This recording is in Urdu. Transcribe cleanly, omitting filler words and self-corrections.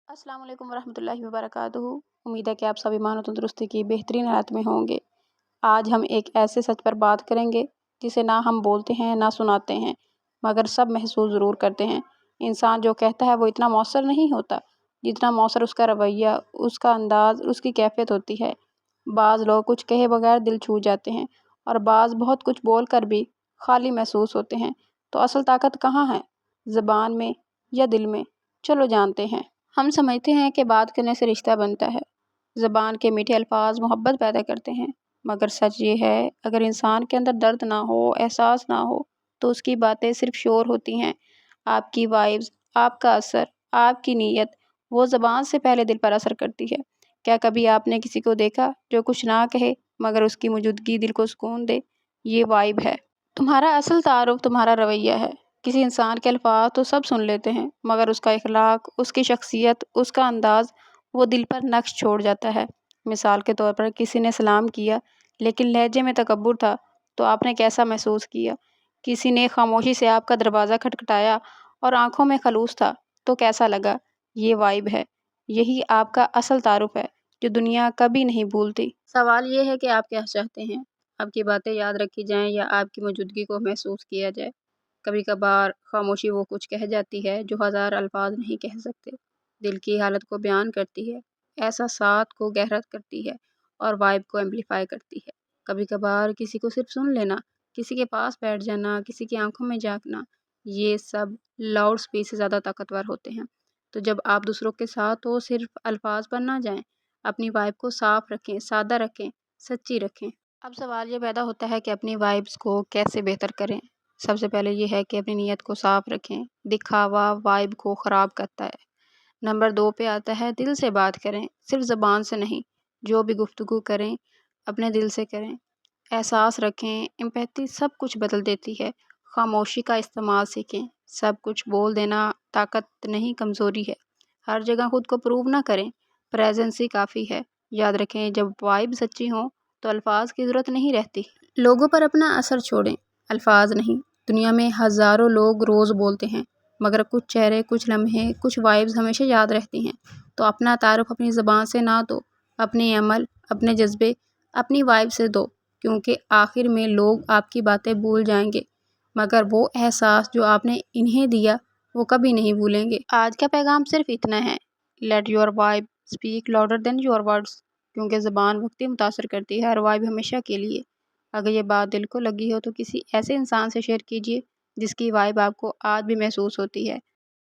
السلام علیکم ورحمۃ اللہ وبرکاتہ۔ امید ہے کہ آپ سب ایمان و تندرستی کی بہترین حالت میں ہوں گے۔ آج ہم ایک ایسے سچ پر بات کریں گے جسے نہ ہم بولتے ہیں نہ سناتے ہیں، مگر سب محسوس ضرور کرتے ہیں۔ انسان جو کہتا ہے وہ اتنا مؤثر نہیں ہوتا جتنا مؤثر اس کا رویہ، اس کا انداز، اس کی کیفیت ہوتی ہے۔ بعض لوگ کچھ کہے بغیر دل چھو جاتے ہیں اور بعض بہت کچھ بول کر بھی خالی محسوس ہوتے ہیں۔ تو اصل طاقت کہاں ہے؟ زبان میں یا دل میں؟ چلو جانتے ہیں۔ ہم سمجھتے ہیں کہ بات کرنے سے رشتہ بنتا ہے، زبان کے میٹھے الفاظ محبت پیدا کرتے ہیں، مگر سچ یہ ہے اگر انسان کے اندر درد نہ ہو، احساس نہ ہو تو اس کی باتیں صرف شور ہوتی ہیں۔ آپ کی وائبز، آپ کا اثر، آپ کی نیت، وہ زبان سے پہلے دل پر اثر کرتی ہے۔ کیا کبھی آپ نے کسی کو دیکھا جو کچھ نہ کہے مگر اس کی موجودگی دل کو سکون دے؟ یہ وائب ہے۔ تمہارا اصل تعارف تمہارا رویہ ہے۔ کسی انسان کے الفاظ تو سب سن لیتے ہیں مگر اس کا اخلاق، اس کی شخصیت، اس کا انداز وہ دل پر نقش چھوڑ جاتا ہے۔ مثال کے طور پر کسی نے سلام کیا لیکن لہجے میں تکبر تھا تو آپ نے کیسا محسوس کیا؟ کسی نے خاموشی سے آپ کا دروازہ کھٹکھٹایا اور آنکھوں میں خلوص تھا تو کیسا لگا؟ یہ وائب ہے۔ یہی آپ کا اصل تعارف ہے جو دنیا کبھی نہیں بھولتی۔ سوال یہ ہے کہ آپ کیا چاہتے ہیں؟ آپ کی باتیں یاد رکھی جائیں یا آپ کی موجودگی کو محسوس کیا جائے؟ کبھی کبھار خاموشی وہ کچھ کہہ جاتی ہے جو ہزار الفاظ نہیں کہہ سکتے۔ دل کی حالت کو بیان کرتی ہے، احساسات کو گہرا کرتی ہے اور وائب کو ایمپلیفائی کرتی ہے۔ کبھی کبھار کسی کو صرف سن لینا، کسی کے پاس بیٹھ جانا، کسی کی آنکھوں میں جھانکنا، یہ سب لاؤڈ اسپیچ سے زیادہ طاقتور ہوتے ہیں۔ تو جب آپ دوسروں کے ساتھ ہو صرف الفاظ پر نہ جائیں، اپنی وائب کو صاف رکھیں، سادہ رکھیں، سچی رکھیں۔ اب سوال یہ پیدا ہوتا ہے کہ اپنی وائبس کو کیسے بہتر کریں؟ سب سے پہلے یہ ہے کہ اپنی نیت کو صاف رکھیں۔ دکھاوا وائب کو خراب کرتا ہے۔ نمبر 2 پہ آتا ہے دل سے بات کریں، صرف زبان سے نہیں۔ جو بھی گفتگو کریں اپنے دل سے کریں، احساس رکھیں۔ ایمپیتھی سب کچھ بدل دیتی ہے۔ خاموشی کا استعمال سیکھیں۔ سب کچھ بول دینا طاقت نہیں، کمزوری ہے۔ ہر جگہ خود کو پروو نہ کریں، پریزنس ہی کافی ہے۔ یاد رکھیں جب وائب سچی ہوں تو الفاظ کی ضرورت نہیں رہتی۔ لوگوں پر اپنا اثر چھوڑیں، الفاظ نہیں۔ دنیا میں ہزاروں لوگ روز بولتے ہیں مگر کچھ چہرے، کچھ لمحے، کچھ وائبز ہمیشہ یاد رہتی ہیں۔ تو اپنا تعارف اپنی زبان سے نہ دو، اپنے عمل، اپنے جذبے، اپنی وائب سے دو، کیونکہ آخر میں لوگ آپ کی باتیں بھول جائیں گے مگر وہ احساس جو آپ نے انہیں دیا وہ کبھی نہیں بھولیں گے۔ آج کا پیغام صرف اتنا ہے، let your vibe speak louder than your words, کیونکہ زبان وقتی متاثر کرتی ہے اور وائب ہمیشہ کے لیے۔ اگر یہ بات دل کو لگی ہو تو کسی ایسے انسان سے شیئر کیجیے جس کی وائب آپ کو آج بھی محسوس ہوتی ہے۔